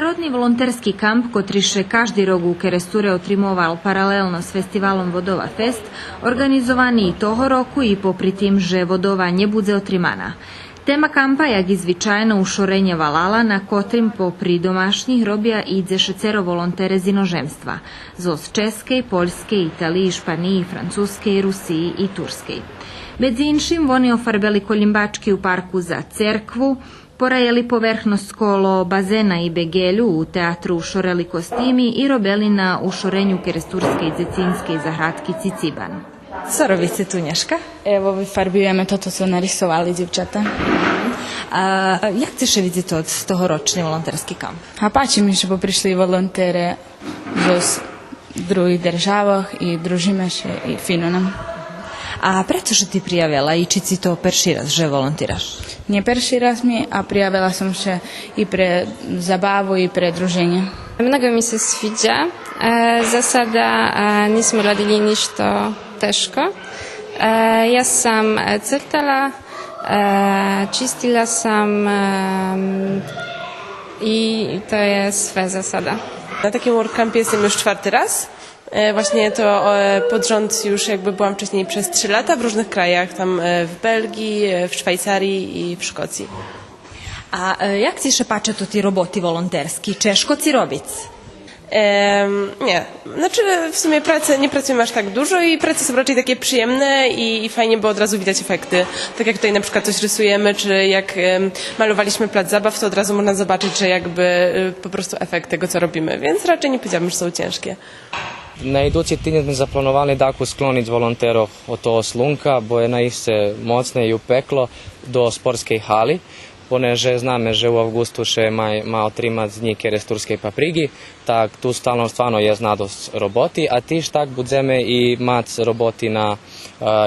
Međunarodni volonterski kamp, kotri še každý rok u Keresture otrimoval paralelno s festivalom Vodova Fest, organizovani i toho roku i popri tim, že vodova nje budze otrimana. Tema kampa, jak i zvičajno ušorenje valala, na kotrim popri domašnjih robija idze šecero volontere z inožemstva, z Českej, Poljske, Italiji, Španiji, Francuske, Rusiji i Turske. Bez inšim, oni ofarbeli kolimbački u parku za cerkvu, porajeli povrhnost skolo bazena i begelju u teatru ušoreli kostimi i robeli na ušorenju Keresturske i Zecinske zahradki Ciciban. Co robíte tu, Něžka? Evo, vyfarbujeme toto, co narysovali děvčata. Jak chceš vidieť od tohoročný volonterský kamp? A páči mi, že prišli volontere z druhých državách i družíme se i fino nam. A pretože ti prijavila i či si to perší raz, že volontiraš? Nie perší raz mi, a prijavila sam se i pre zabavu i pre druženje. Mnogo mi se sviđa. Zasada nismo radili ništa teško. Ja sam crtala, čistila sam i to je sve za sada. Na takim WordCampie jestem już 4. raz. Właśnie to pod rząd już jakby byłam wcześniej przez 3 lata w różnych krajach, tam w Belgii, w Szwajcarii i w Szkocji. A jak ci się patrzą ti roboti volonterski? Češko ci robić? Nie, znaczy w sumie nie pracujemy aż tak dużo i prace są raczej takie przyjemne i fajnie, bo od razu widać efekty. Tak jak tutaj na przykład coś rysujemy, czy jak malowaliśmy plac zabaw, to od razu można zobaczyć, że jakby po prostu efekt tego, co robimy, więc raczej nie powiedziałabym, że są ciężkie. Na idući tjedin smo zaplanovali dakle skloniti volonterov od toho slunka, bo je naiste mocne i upeklo do sportskej hali, poneže zname, že u avgustu še ma otrimat z njih Keresturskej paprigi, tak tu stalno stvarno je znadost roboti, a tiž tak budzeme i mac roboti na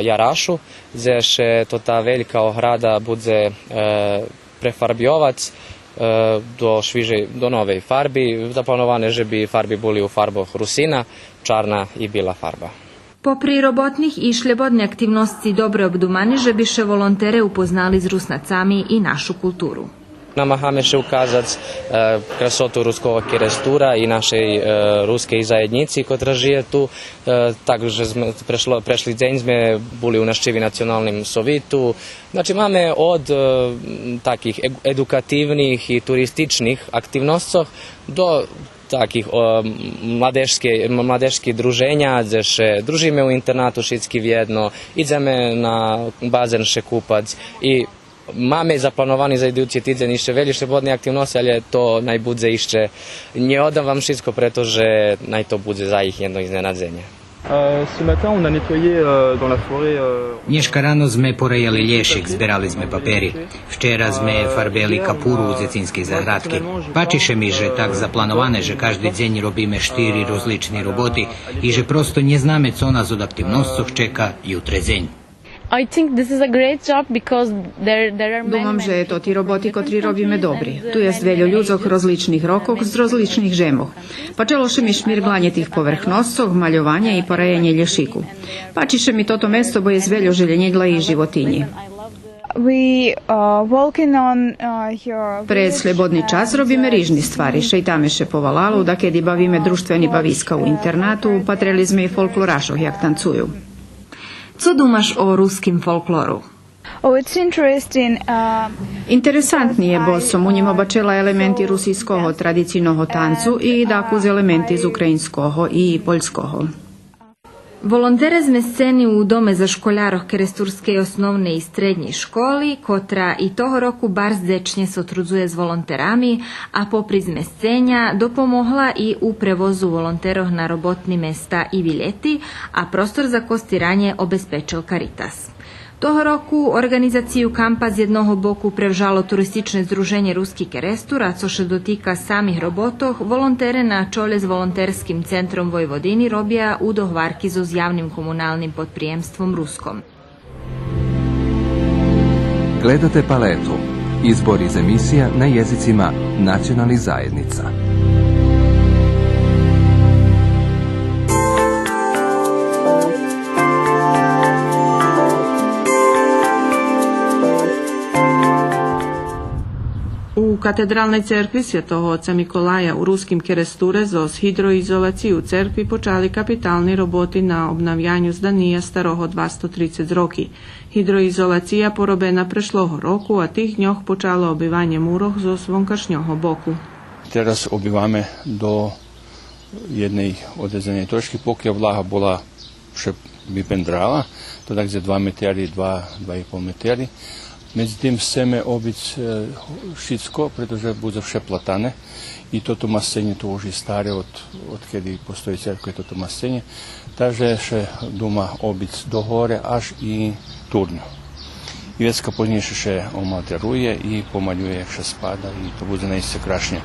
Jarašu, gdje še to ta velika ohrada budze prefarbiovac do nove farbi, zaplanovane, že bi farbi boli u farboh rusina, čarna i bila farba. Popri robotnih i šljebodne aktivnosti dobro obdumani, že bi še volontere upoznali z Rusnacami i našu kulturu. Namahame še ukazati krasotu ruskog Kerestura i našej ruskej zajednici, koja žije tu. Takže sme prešli deň, sme boli u naščivi nacionalnim sovitu. Znači, máme od takih edukativnih i turističnih aktivnostov do takih mladeških druženja, gdje še družime u internatu šitski vjedno, ideme na bazen še kupac i máme zaplanovani za idući týden ešte veľmi slobodné aktivnosti, ale to najbudze ešte neodávam všetko, pretože naj to bude za ich jedno iznenadzenje. Nješka rano sme porejali lješik, zbirali sme paperi. Včera sme farbeli kapuru u Zecinskej zahradki. Pačiše mi, že tak zaplanovane, že každý deň robíme 4 rozlični roboti i že prosto ne zname, co nas od aktivnostov čeka jutre deň. Думам, že to ti roboti, kotri robíme dobri. Tu je veľa ľudzoch rozličných rokov z rozličných žemoch. Pačeloše mi šmirglanje tih povrhnoscov, maľovanje i porajenie lješiku. Pačiše mi toto mesto, bo je veľa željenjedla i životinji. Pred slobodni čas robíme rižni stvari, šejtameše po valalu, da kedy bavíme društveni baviska u internatu, patreli sme i folklorašoh, jak tancuju. Co dumaš o ruskim folkloru? Interesantni je, bo som u njim obačela elementi rusijskoho tradicijnog tancu i dakuz elementi iz ukrajinskoho i poljskoho. Volontere sme sceni u Dome za školjaroh Keresturske osnovne i srednje školi, kotra i toho roku bar zdečnje se otrudzuje s volonterami, a popri zme scenja dopomohla i u prevozu volonteroh na robotni mesta i biljeti, a prostor za kostiranje obezpečil Caritas. Toho roku organizaciju kampa z jednoho boku prevžalo turistične združenje Ruski Kerestur, a co še dotika samih robotov, volontere na čole s volonterskim centrom Vojvodini robija u dohvarki s javnim komunalnim podprijemstvom Ruskom. Gledate Paletu. Izbor iz emisija na jezicima nacionalnih zajednica. U katedralnej cerkvi Svjetog oca Mikolaja u ruskim Keresture zos hidroizolaciju cerkvi počali kapitalni roboti na obnavljanju zdanija staroho 230 roki. Hidroizolacija porobena prešloho roku, a tih dňoh počalo obivanje muroh zos vonkašnjoho boku. Teraz obivame do jednej odrezane trošky, pokiaľ vlaha bola še vypendrala, to tak za 2 metry, 2,5 metry. Medzi tým chceme obiť všetko, pretože bude vše platane i toto masenie to už je staré, odkedy postojí cerkve toto masenie. Takže še doma obiť do hore až i turno. I vecka poznejšie še omalteruje i pomaľuje, jak še spada i to bude naiste krašne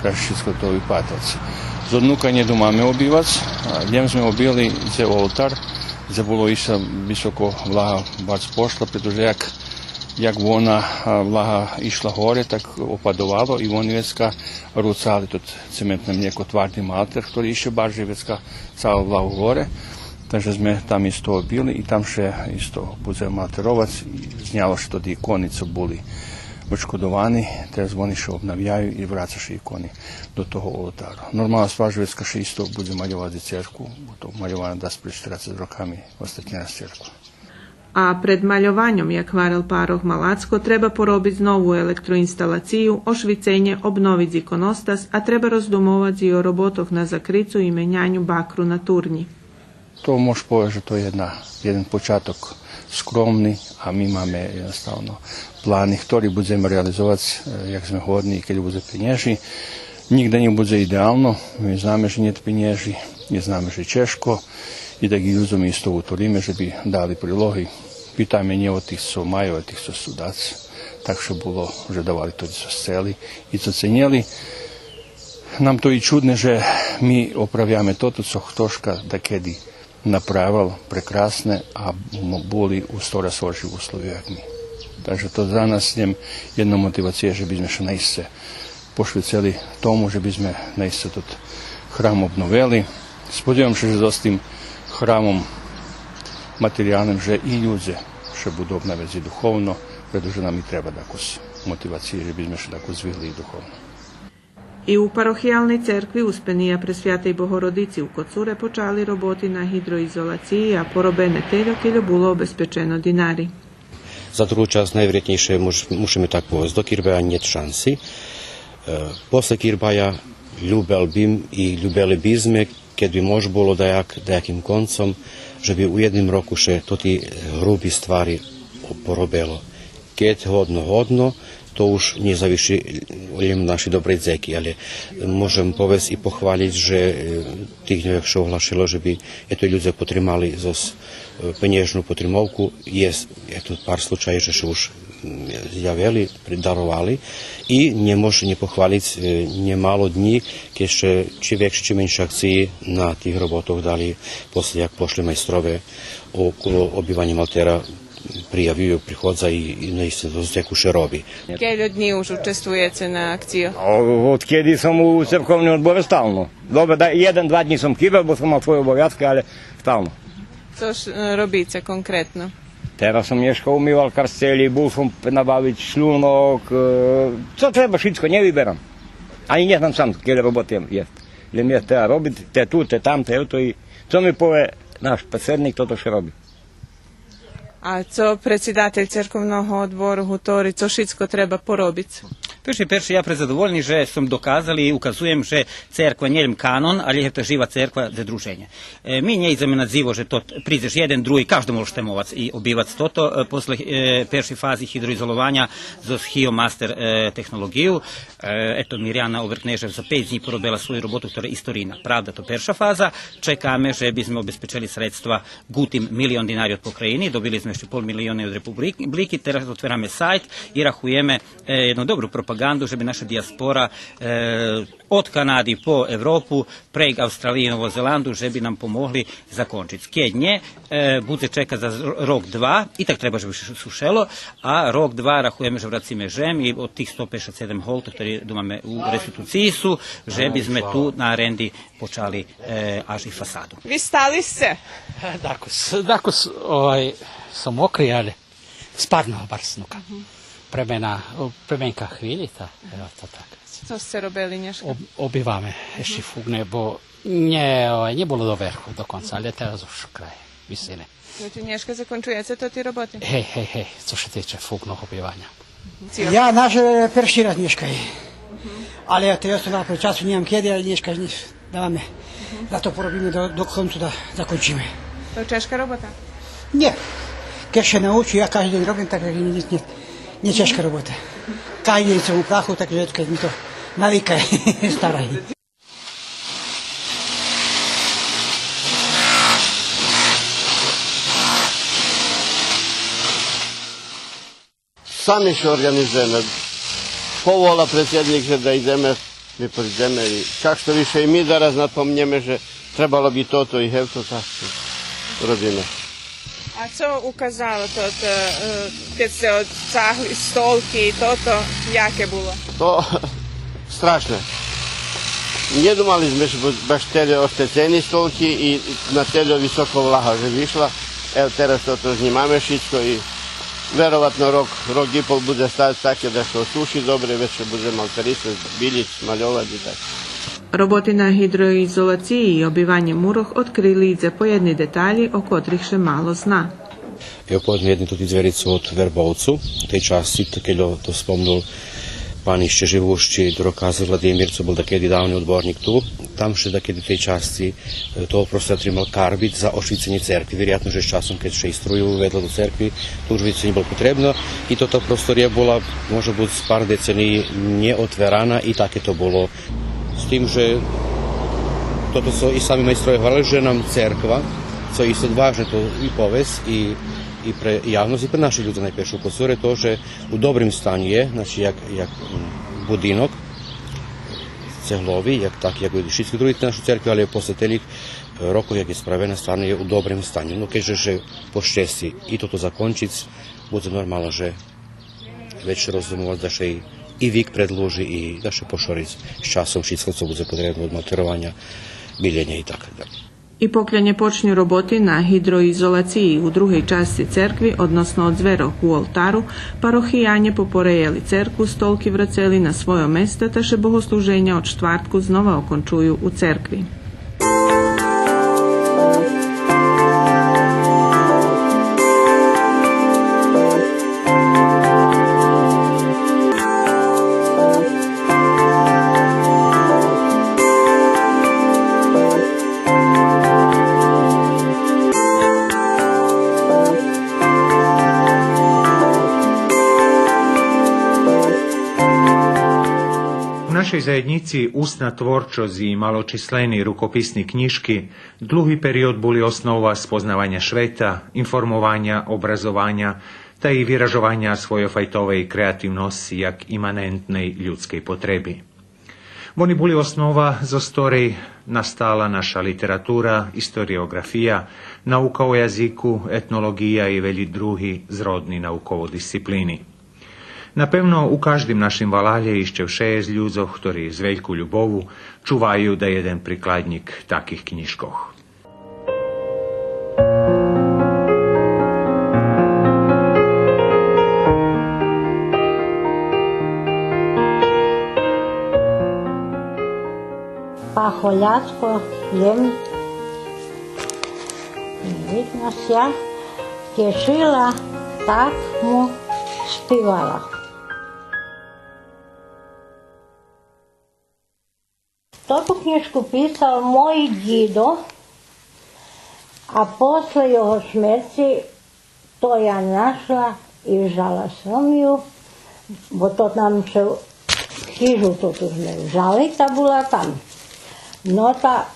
všetko to vypátac. Z odnúkanie doma máme obývac, idem sme obili za oltar, za bolo išla vysoko vlaha bac pošla, pretože jak vona vlaha išla hore, tak opadovalo i oni vecka rucali tot cementné mlijeko tvardý malter, ktorý išao barže vecka calo vlahu hore. Takže sme tam isto obili i tam še isto bude malterovac i znjalo što di ikonice boli odškodovani, teraz oni še obnavljaju i vracaše ikoni do toho oltara. Normalna stvar, že vecka še isto bude maljovati cerku, to maljovanje da s pred 40 rokami ostatnja cerkva. A pred maľovanjem, jak varil Pároh Malacko, treba porobiť novú elektroinstaláciu, ošvicenje, obnoviť ikonostas, a treba rozdumovať i o robotoch na zakricu i menjanju bakru na turni. To možeš povedať, že to je jeden počatok skromný a my máme jednostavno plány, ktorý budeme realizovať, jak sme hodní, keď bude penieži. Nikde ne bude ideálno, my znamo, že nije penieži, my znamo, že je češko i da gi ljudom isto utorime, že bi dali prilohi. Pitajme nje od tih co majú, od tih co sú daci. Tak što bilo, že davali to co sceli i co cenjeli. Nam to i čudne, že mi opravljame toto co htoška da kedi napravil prekrasne, a boli u stora svoži uslovi jak mi. Takže to za nas jedna motivacija, že bi sme še naiste pošviceli tomu, že bi sme naiste tot hram obnoveli. Spodjevam še, že s tim hramom materijalnim, že i ljudje še budu obnavezi duhovno, pretože nam i treba dakus motivacije, že bi sme še dakus zvihli i duhovno. I u parohijalnej cerkvi Uspenija Presvjatej Bohorodici u Kocure počali roboti na hidroizolaciji, a porobene teľo було обезпечено dinari. За другу час najvjerojatnije musimy tak povedať, do Kirbaja niet šansi. Posle Kirbaja ljubeli bi sme, keď by mož bolo dajakým koncom, že by u jednom roku še toti hrubi stvari porobelo. Keď hodno, to už nie zaviši naši dobrej dzeki, ale môžem povedať i pohváliť, že tých dňoch še ohlašilo, že by ľudia potrimali zos peniežnú potrimovku. Je to pár slučají, že už javeli, darovali i nemôže nepochváliť nemálo dní, keď ešte či väčšie, či menšie akcii na tých robotoch dali posle, jak pošli majstrove okolo obývania Maltera, prijavljuju, prihodza i naistinu to zdeku še robi. Keljo dni už učestvujete na akciju? Od kjedi sam u crkvovnim odbore stalno. Dobro, da 1-2 dni sam kibal, bo sam imao svoje obavjatke, ali stalno. Co robice konkretno? Teraz sam ješka umival karscelji, bul sam nabaviti šljunok, co treba šitsko, ne vyberam. Ani ne znam sam kjeli robote jest. Ili mi je treba robiti, te tu, te tam, te to i co mi pove naš predsjednik, to še robi. A co predsjedatelj cerkovnog odboru Hutori, co šitsko treba porobiti? Перше, я презадовольний, що сам доказали і указуємо, що церква не канон, але це жива церква за друženje. Mi nje izame nadzivo, že to prizeš jedan, drugi, každa može temovac i obivac toto. Posle perši fazi hidroizolovanja za HIO master tehnologiju. Eto, Mirjana Overknežev za 5 dni porobila svoju robotu, to je istorina. Pravda, to perša faza. Čekame, že bi smo obezpečili sredstva gutim milion dinari od pokrajini. Dobili smo ještě $500,000 od republiki. Teraz otvarame sajt i rahujeme jednu dobru propagandu, že bi naša dijaspora od Kanadi po Evropu, prek Australije i Novo Zelandu, že bi nam pomogli zakončiti. Skednje bude čeka za rok 2, i tak treba, že bi sušelo, a rok 2 rahujeme, že vracime žem i od tih 157 holta, ktoré domame u restituciji su, že bi sme tu na arendi počali až i fasadu. Vi stali se? Dakos, sam okrijali, sparno barsnuka. premenka chvíľita. Co ste robili, Neška? Obývame ešte fúgne, bo nebolo do verchu dokonca, ale teraz už kraj vysine. Znači, Neška, zakončujete to ti roboty? Hej, co se tiče fúgnog obývania. Ja prvi raz Neškaj. Ali eto, ja sam napravio času, nijem kjede, ali Neška dávame. Da to porobíme do koncu, da zakončíme. To je češka robota? Nie. Keď se naučí, ja každý deň robím, takže nie češka robota. Každý deň som u prachu, takže keď mi to navíka starají. Sami se organizujeme. Povola predsjednik, že da ideme, mi priđeme i čak što više i mi daraz napomnjeme, že trebalo bi to i hevto tako robíme. A co ukazalo to, kad ste odsahli stolki i toto, jake bilo? To strašno. Nie dumali sme, že baš tele ošteceni stolki i na tele visoko vlaha že vyšla. Evo teraz toto znimame šitko i verovatno rok i pol bude staviti tako da se osuši dobre, već se bude malterisati, biljić, smaljovati i tako. Роботи на гідроізоляції і обівання мурох відкрили заpojedні деталі, о котрих ще мало зна. Evo pojedem jednu тут izvericu od Verbovcu, u tej časti, keď to spomnul pán ešte živúšči dokázal Vladimír, co bol takedy dávny odborník tu, tam še takedy tej časti toho prosto trimal karbit za ošvicenie cerkvi. Vjerojatno, že s časom, keď še i struju uvedla do cerkvi, to už više nije bilo potrebno i toto prostorija bola, možda bude s par deceniji neotverana i tako je to bolo. S tim, že toto su i sami majstrovi hvalili, že nam cerkva, co je isto važno to i povest i pre javnost i pre naši ljudi najpierw upozoruje to, že u dobrim stanju je, znači jak budinok cehlovi, jak i všetky drugi našu cerkvi, ali posle telih rokov, jak je spravena, stvarno je u dobrim stanju. No keďže že po šťastí i toto zakončiť, bude normalno, že već rozumovať, da še i vik predloži i da še pošoriť s časom všetko, co bude potrebno od monterovanja, biljenja i tako dalje. I pokljanje počinju roboti na hidroizolaciji u drugoj časti cerkvi, odnosno od zverok u oltaru, parohijanje poporejeli cerkvu, stolki vraceli na svoje mesta, te še bogosluženja od štvrtku znova okončuju u cerkvi. V našej zajednici ústna tvorčosť i maločislení rukopisní knižky dlhý period boli osnova spoznávania sveta, informovania, obrazovania, ta i vyražovania svojofajtovej kreativnosti jak imanentnej ľudskej potreby. Oni boli osnova, zo ktorej nastala naša literatúra, historiografija, nauka o jaziku, etnologija i veľi drugi zrodni naukovo-disciplíny. Napevno u každým našim valalje ešte vše z ľudzoch, ktorí z veľkú ľubovu čuvajú da jeden prikladník takých knižkoch. Paholjacko jem, vidno ся, tješila, tak mu spivala. Totu knjižku pisal moj djido, a posle jeho smrti to ja našla i žala sam ju, bo to nam se hižu to tu sme žali, ta bila tam. No ta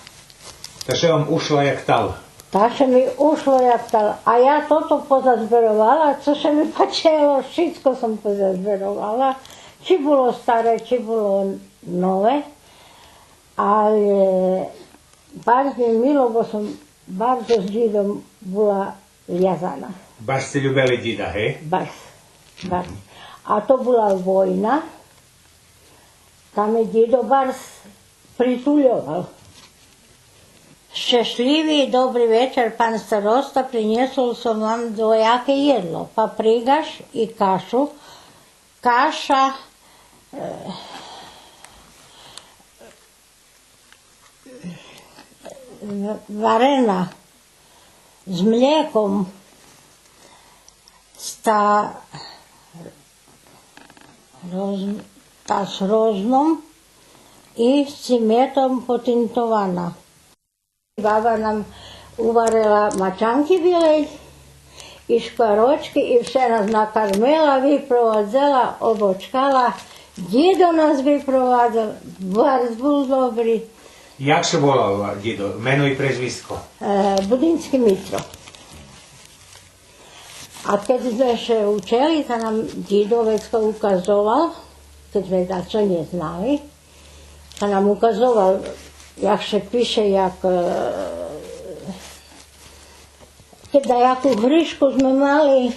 še vam ušla jak tal. Ta še mi ušlo jak tal, a ja toto pozazberovala, co še mi pačelo, všetko som pozazberovala, či bilo stare, či bilo nove. Ale baš mi milo, bo som bardzo s džidom bola vjazana. Baš ste ljubeli džida, hej? Baš. A to bola vojna, tam je džido baš prituljoval. Šťastlivý i dobrý večer, pán starosta, priniesol som vám dvojaké jedlo, paprikaš i kašu kaša, varena s mlijekom, ta s roznom i s cimetom potintovana. Baba nam uvarila mačanki bile i škvaročki i vše nas nakarmila, vyprovadzela, obočkala, djedo nas vyprovadzela, bar bol dobri. Jak se volal djedo? Meno i prezvisko? Budinski Mitro. A keď sme še učili, to nam djedo vecko ukazoval, keď sme dačo neznali, to nam ukazoval, jak se piše, jak kada jakú hryšku sme mali,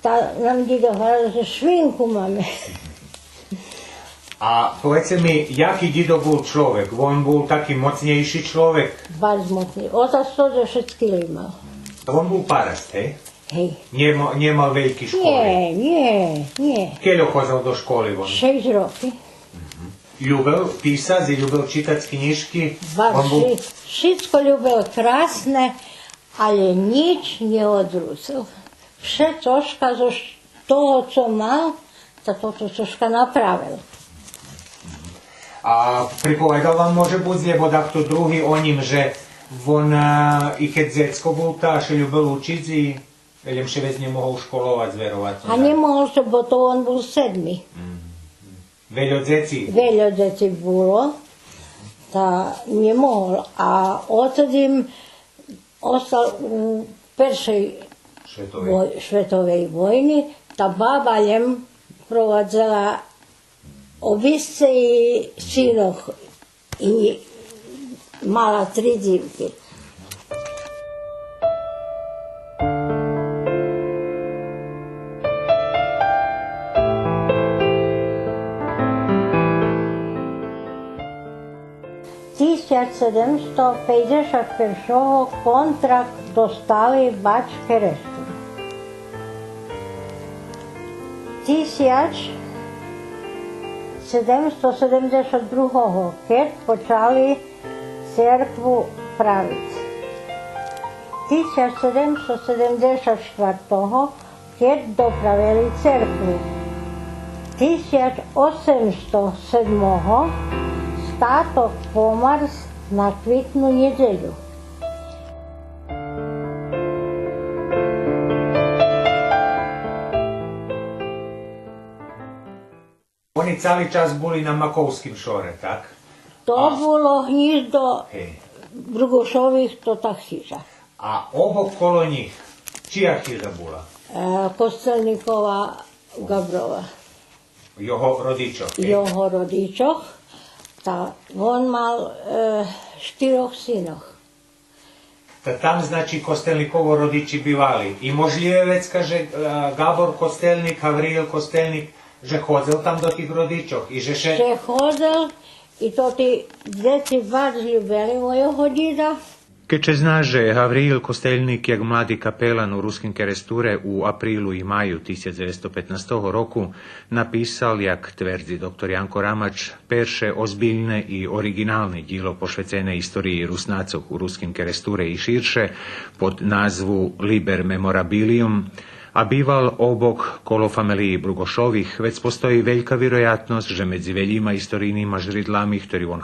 tá nám djedo hovoril, že švinku máme. A povedzte mi, jaký djedo bol človek? On bol taký mocnejší človek? Baš mocný. Otac to, že všetky imal. On bol parast, hej? Hej. Nemal veľký školy? Nie. Keľo chodil do školy? 6 roky. Ľubel písať, ľubel čítať knižky? Všetko ľubel krásne, ale nič neodrúcil. Vše troška zo toho, co mal, toto troška napravil. A pripovedal vám môže buď, lebo takto druhý o ním, že on i keď zecko bol tá, že ľubel učiť i veľmi še vec nemohol školovať, zverovať. A nemohol, bo to on bol 7. Veľo deti? Veľo deti bolo, tá nemohol. A odtedy ostal u prvej svetovej vojny, tá baba jem provadzala o visce i sinoch i mala 3 dívky. V 1751 kontrakt dostali Bačke Restur. 1772 keď počali cerkvu praviť. 1774 keď dopravili cerkvu. 1807 státok pomars na kvitnú nedeľu. Oni celý čas boli na Makovským šore, tak? To bolo hnízdo Brugošových, to tá chyža. A obok kolo nich, čia chyža bola? Kostelníková Gabrova. Jeho rodičoch? Jeho rodičoch. On mal 4 synoch. Tam znači Kostelnikovo rodiči bivali. I možljive vecka, že Gabor Kostelnik, Havrijel Kostelnik, že chodil tam do tých rodičov? Že chodil i to tí deti baš ljubili mojho djeda. Keďže znáš, že Havrijel Kostelnik, jak mladý kapelan u Ruskim Keresture u aprilu i maju 1915 roku napisal, jak tvrdzi dr. Janko Ramač, perše ozbiljne i originalne djelo pošvecene istoriji Rusnacov u Ruskim Keresture i širše pod nazvu Liber Memorabilium, a bival obok kolo familiji Brugošovih, već postoji veljka vjerojatnost, že medzi veljima istorijnima žridlami, ktorý on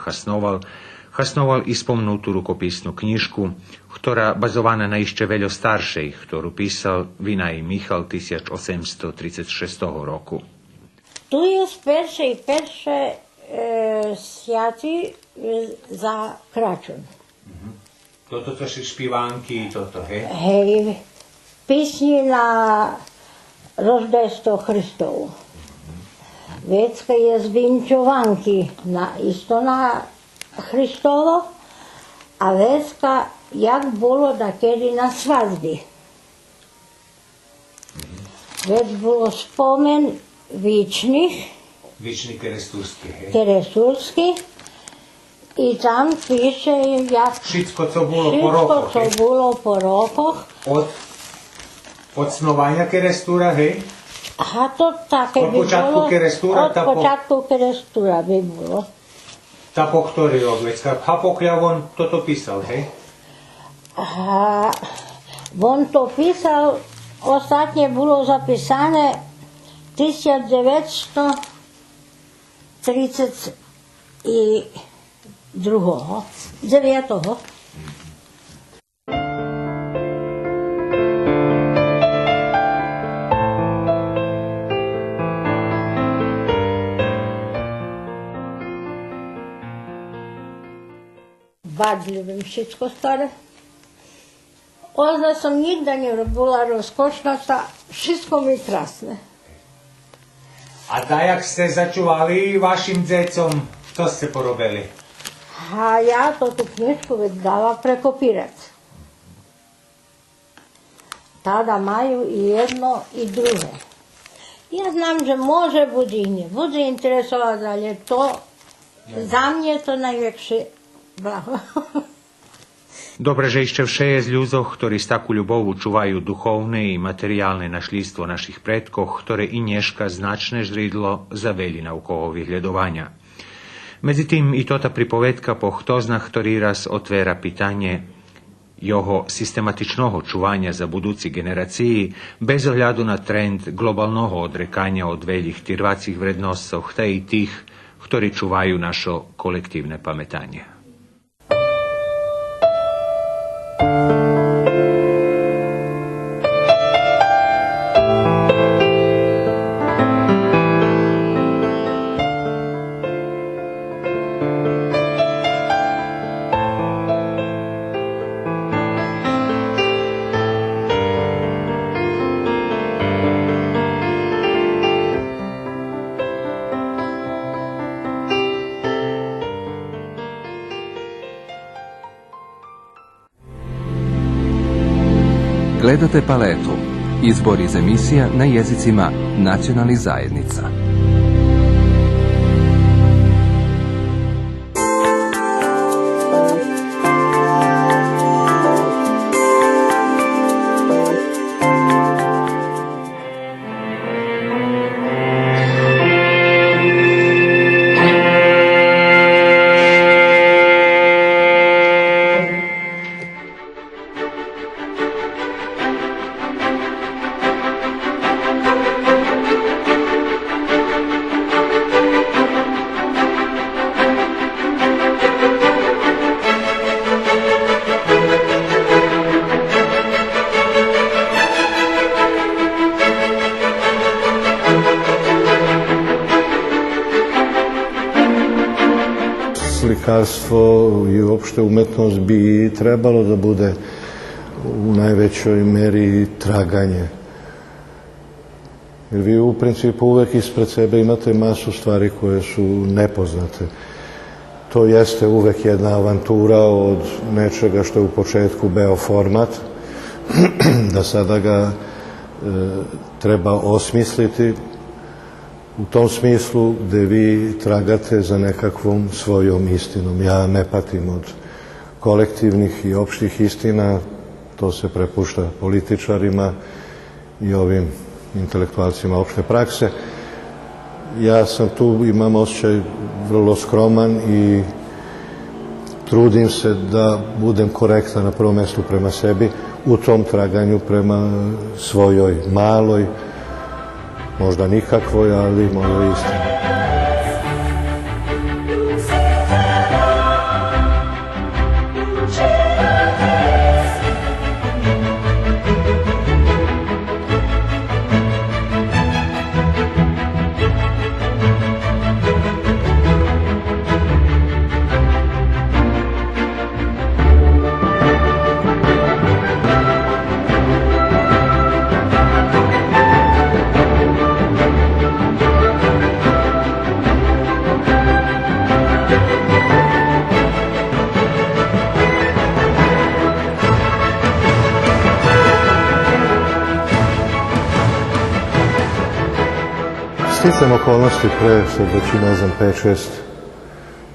hasnoval i spomnutú rukopisnú knižku, ktorá bazovana na ešte veľo staršej, ktorú písal Vinaj Michal 1836 roku. Tu je perše sviaty za Kračun. Toto to sú špivánky, toto, hej? Hej, písni na Roždestvo Hristovu. Vecka je z vinčovanky, isto na Hristovo, a vecka, jak bolo nakedy na svadbi. Vec bolo spomen Vičných, Keresturských, i tam píše, jak všetko, co bolo po rokoch. Od snovania Kerestura, hej? A to také Od by počátku bolo. kerestura, Od počátku kerestura by bolo. Ta po ktorý rok? Hapokľav on toto písal, hej? A on to písal, ostatne bolo zapísané 1932. Baš ljubim všetko staré. Ozda som nikda nerobila rozkošnaca, všetko mi krásne. A jak ste začuvali vašim decom, čo ste porobili? A ja to tú knižku dala prekopírať. Tada majú i jedno i druhé. Ja znam, že može buď ich nebude interesovať, ale to za mne to najlepšie blaho. Dobre, že ešte vše je z ľuďoch, ktorí s takú ľubovu čuvajú duchovné i materiálne našlístvo našich predkoch, ktoré i dneška značné žridlo zaveli naukovog vyhľadovania. Međutim, i tota pripovedka po htoznah, ktorý raz otvera pitanje jeho sistematičnog čuvanja za budući generaciji, bez ohľadu na trend globalnog odrekanja od veljih tirvacih vrednostov, te i tih, ktorí čuvaju našo kolektivne pametanje. Gledate paletu. Izbor iz emisija na jezicima nacionalnih zajednica. Slikarstvo i uopšte umetnost bi trebalo da bude u najvećoj meri traganje. Jer vi u principu uvek ispred sebe imate masu stvari koje su nepoznate. To jeste uvek jedna avantura od nečega što je u početku bio format, da sada ga treba osmisliti u tom smislu gde vi tragate za nekakvom svojom istinom. Ja ne patim od kolektivnih i opštih istina, to se prepušta političarima i ovim intelektualcima opšte prakse. Ja sam tu, imam osjećaj vrlo skroman i trudim se da budem korektan na prvom mjestu prema sebi u tom traganju prema svojoj maloj, možda nikakvoj, ali mojoj istini. Sticam okolnosti pre, sad već ne znam,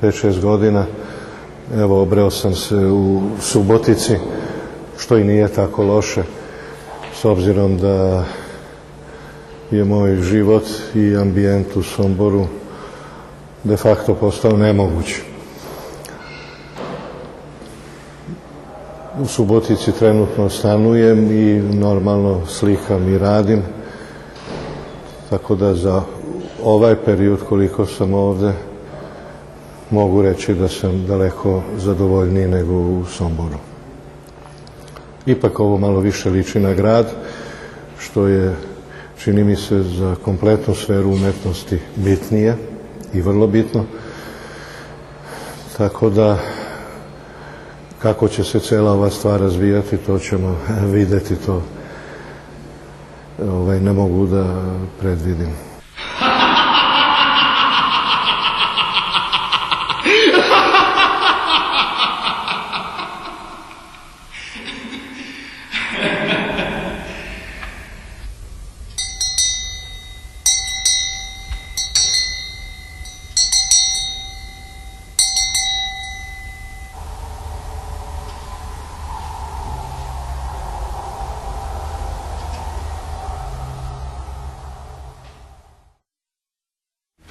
5-6 godina. Evo, obreo sam se u Subotici, što i nije tako loše, s obzirom da je moj život i ambijent u Somboru de facto postao nemoguć. U Subotici trenutno stanujem i normalno slikam i radim, tako da za ovaj period koliko sam ovde mogu reći da sam daleko zadovoljniji nego u Somboru. Ipak ovo malo više liči na grad, što je, čini mi se, za kompletnu sferu umetnosti bitnije i vrlo bitno. Tako da, kako će se cela ova stvar razvijati, to ćemo videti, to ne mogu da predvidim.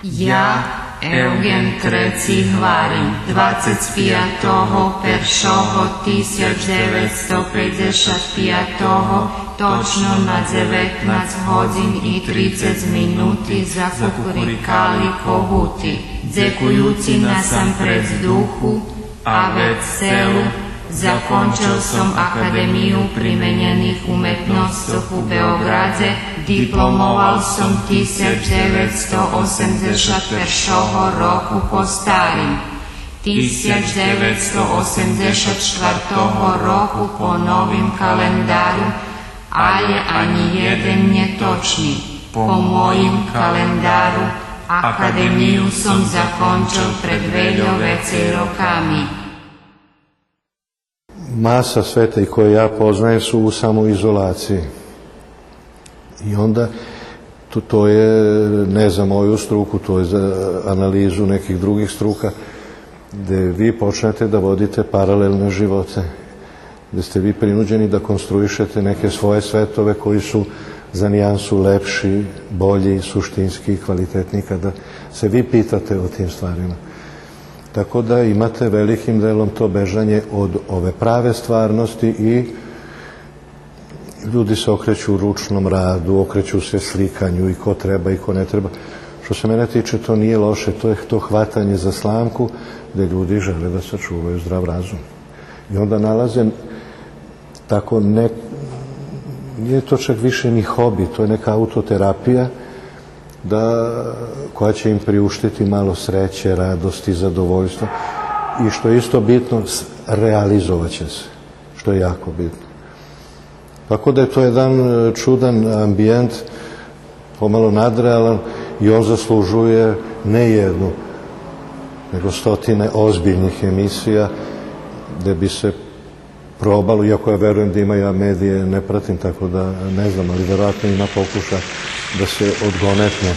Ja, Eugen Treci Hvarin, 25.1.1955, točno na 19 hodin i 30 minuti zakukurikali kohuti, dzekujúci sam pred duhu, a veselu, zakončil som Akademiju primenjenih umetnostov u Beograde, diplomoval som 1981. roku po starim, 1984. roku po novim kalendaru, ale ani jeden netočný. Po mojim kalendaru Akademiju som zakončil pred veľovecej rokami. Masa sveta i koje ja poznajem su u samoizolaciji. I onda to je, ne za moju struku, to je za analizu nekih drugih struka, gde vi počnete da vodite paralelne živote, gde ste vi prinuđeni da konstruišete neke svoje svetove koji su za nijansu lepši, bolji, suštinski, kvalitetni, kada se vi pitate o tim stvarima. Tako da imate velikim delom to bežanje od ove prave stvarnosti i ljudi se okreću u ručnom radu, okreću se slikanju i ko treba i ko ne treba. Što se mene tiče, to nije loše, to je to hvatanje za slamku gde ljudi žele da sačuvaju zdrav razum. I onda nalaze tako nije to čak više ni hobi, to je neka autoterapija koja će im priuštiti malo sreće, radosti, zadovoljstva i što je isto bitno, realizovat će se, što je jako bitno. Tako da je to jedan čudan ambijent, pomalo nadrealan i on zaslužuje ne jednu, nego stotine ozbiljnih emisija gde bi se probalo, iako ja verujem da ima, ja medije ne pratim, tako da ne znam, ali verovatno ima pokuša da se odgonetne.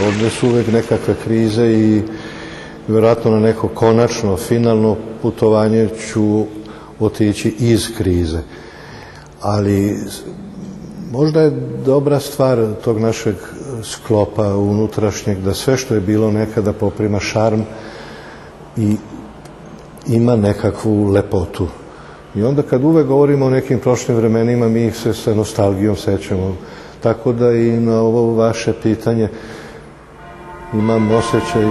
Ovdje su uvek nekakve krize i vjerojatno na neko konačno, finalno putovanje ću otići iz krize. Ali možda je dobra stvar tog našeg sklopa unutrašnjeg, da sve što je bilo nekada poprima šarm i ima nekakvu lepotu. I onda kad uvek govorimo o nekim prošlim vremenima, mi ih se sa nostalgijom sećamo. Tako da i na ovo vaše pitanje imam osjećaj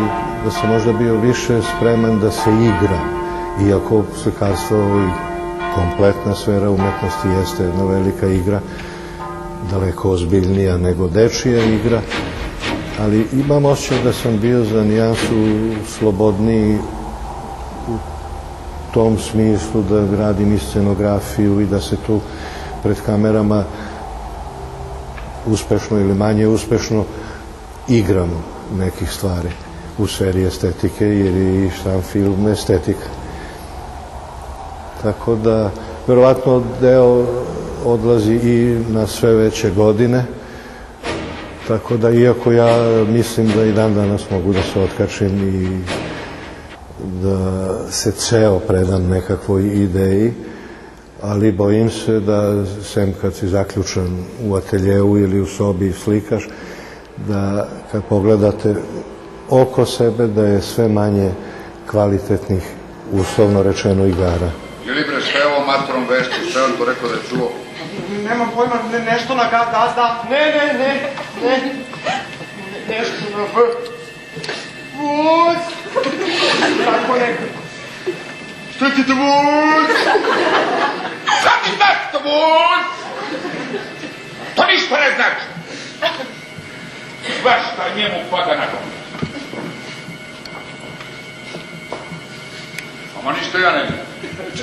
da sam možda bio više spreman da se igra, iako slikarstvo kompletna sfera umetnosti jeste jedna velika igra, daleko ozbiljnija nego dečija igra, ali imam osjećaj da sam bio za nijansu slobodniji u tom smislu da radim i scenografiju i da se tu pred kamerama uspešno ili manje uspešno igramo nekih stvari u sferi estetike, jer je i sam film estetika. Tako da, verovatno deo odlazi i na sve veće godine, tako da, iako ja mislim da i dan danas mogu da se otkačim i da se ceo predam nekakvoj ideji, ali bojim se da, sem kad si zaključan u ateljeu ili u sobi slikaš, da kad pogledate oko sebe, da je sve manje kvalitetnih, uslovno rečeno, igara. Ili bre, sve ovo matrom vešti, sve on to rekao da je čuo. Nemam pojma, nešto na gazda. Ne. Nešto na V. Vuz! Tako neko. Šta ti to vuz? Šta ti znaš to vuz? To ništa ne znači. Baš da njemu pada na glavu. Ama ništa ja ne vidim.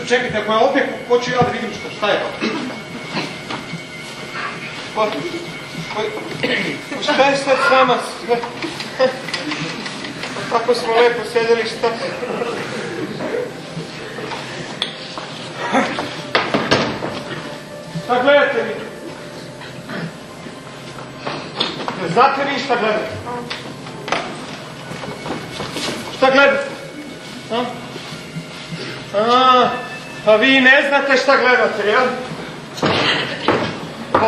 Čekajte, ako je ovdje, hoću ja da vidim šta je to. Šta je sad s vama? Tako smo lepo sedeli, šta? Šta gledate vi? Ne znate vi šta gledate? Šta gledate? A vi ne znate šta gledate, jel?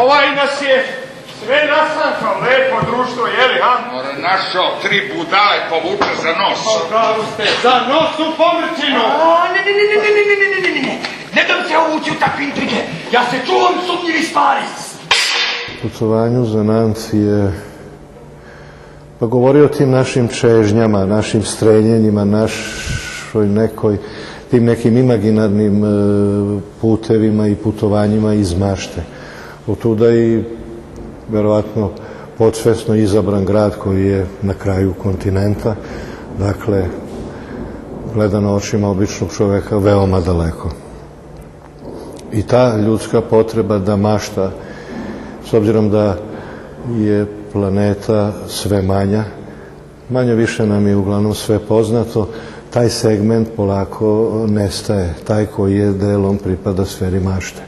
Ovaj nas je sve nasankao, lepo društvo, jeli, ha? Mora našao 3 budale povuče za nos. Pravu ste, za nos u pomrčinu! Ne dam se uvući u takve intrige, ja se čuvam sumnjivi stvari. Putovanju za Nanc je pa govorio o tim našim čežnjama, našim streljenjima, našoj nekoj, tim nekim imaginarnim putevima i putovanjima iz mašte. Otuda i verovatno podsvesno izabran grad koji je na kraju kontinenta, dakle, gledano očima običnog čoveka, veoma daleko. I ta ljudska potreba da mašta, s obzirom da je planeta sve manja, manje više nam je uglavnom sve poznato, taj segment polako nestaje, taj koji je delom pripada sferi mašte.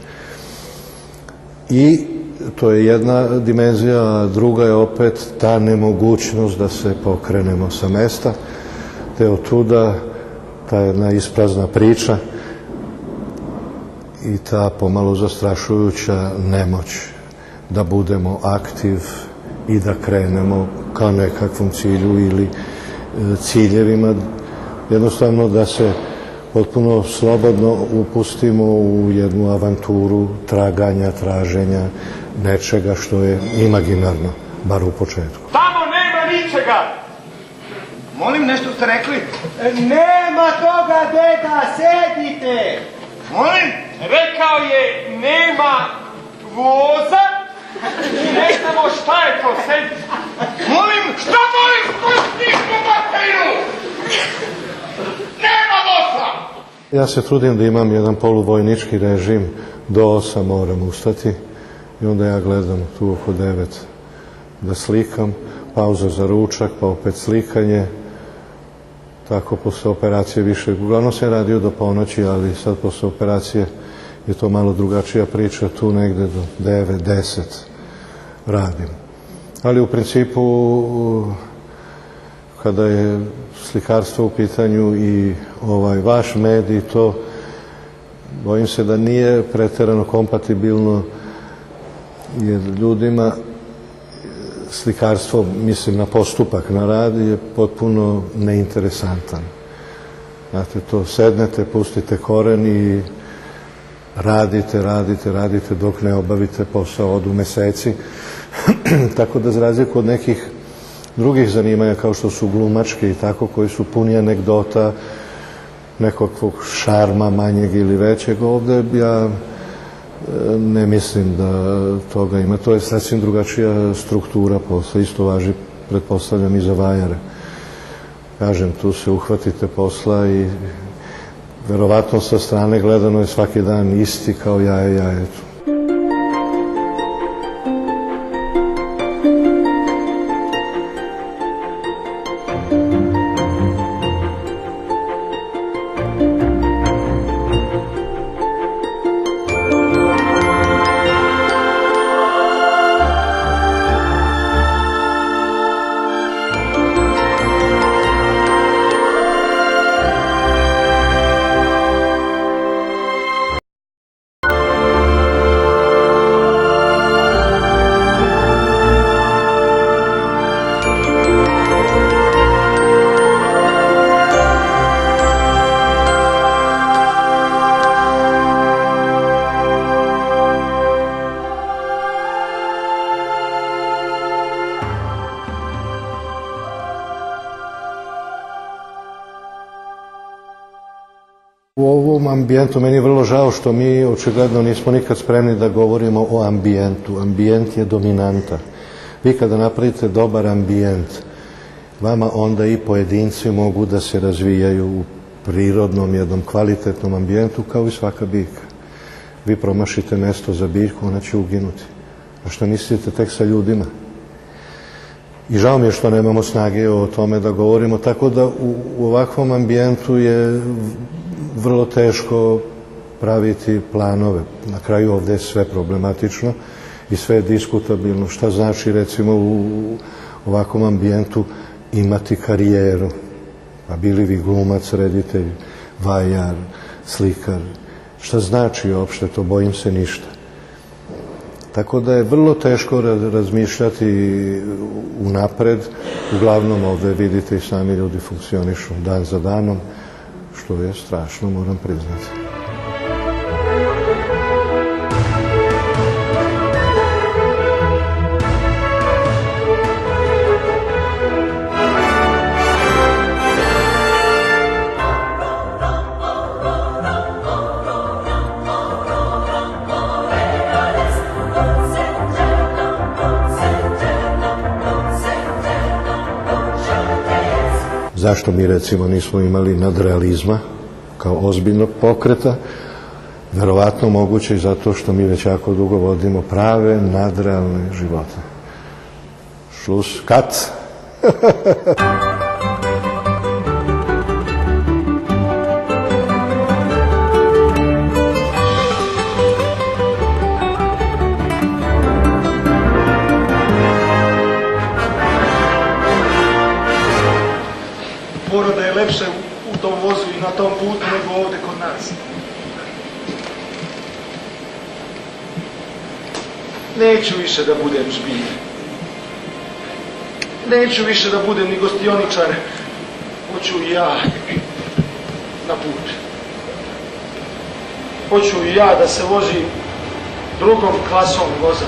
I to je jedna dimenzija, a druga je opet ta nemogućnost da se pokrenemo sa mesta, te otuda ta jedna isprazna priča i ta pomalo zastrašujuća nemoć da budemo aktiv i da krenemo ka nekakvom cilju ili ciljevima, jednostavno da se potpuno slobodno upustimo u jednu avanturu traganja, traženja nečega što je imaginarno, bar u početku. Tamo nema ničega! Molim, nešto ste rekli? Nema toga, deda, sedite! Molim? Rekao je, nema voza i ne znamo šta je to, sedite! Molim, šta molim, spustimo materiju! Nema voza! Ja se trudim da imam jedan poluvojnički režim, do 8 moram ustati i onda ja gledam tu oko 9 da slikam, pauza za ručak, pa opet slikanje, tako posle operacije više. Uglavnom sam radio do ponoći, ali sad posle operacije je to malo drugačija priča, tu negde do 9, 10 radim. Ali u principu, kada je slikarstvo u pitanju i ovaj vaš medij, to bojim se da nije preterano kompatibilno, jer ljudima slikarstvo, mislim na postupak, na rad, je potpuno neinteresantan. Znate, to sednete, pustite koren i radite dok ne obavite posao, odu meseci. Tako da, za razliku od nekih drugih zanimanja kao što su glumački i tako, koji su puni anegdota, nekakvog šarma manjeg ili većeg. Ovde ja ne mislim da toga ima. To je sasvim drugačija struktura posla. Isto važi, pretpostavljam, i za vajare. Kažem, tu se uhvatite posla i verovatno sa strane gledano je svaki dan isti kao jaje jajetu. U ovom ambijentu meni je vrlo žao što mi očigledno nismo nikad spremni da govorimo o ambijentu. Ambijent je dominanta. Vi kada napravite dobar ambijent, vama onda i pojedinci mogu da se razvijaju u prirodnom, jednom kvalitetnom ambijentu kao i svaka biljka. Vi promašite mesto za biljku, ona će uginuti. A što mislite tek sa ljudima? I žao mi je što nemamo snage o tome da govorimo, tako da u ovakvom ambijentu je vrlo teško praviti planove. Na kraju ovde je sve problematično i sve je diskutabilno. Šta znači recimo u ovakvom ambijentu imati karijeru? Pa bili vi glumac, reditelj, vajar, slikar. Šta znači uopšte to? Bojim se ništa. Tako da je vrlo teško razmišljati unapred. Uglavnom ovde vidite i sami ljudi funkcionišu dan za danom, što je strašno, moram priznati. Zašto mi recimo nismo imali nadrealizma kao ozbiljnog pokreta? Verovatno moguće i zato što mi već jako dugo vodimo prave nadrealne živote. Šlus, kat! Mora da je lepše u tom vozu i na tom putu nego ovde kod nas. Neću više da budem žbir. Neću više da budem ni gostioničar. Hoću i ja na put. Hoću i ja da se vozim drugom klasom voza.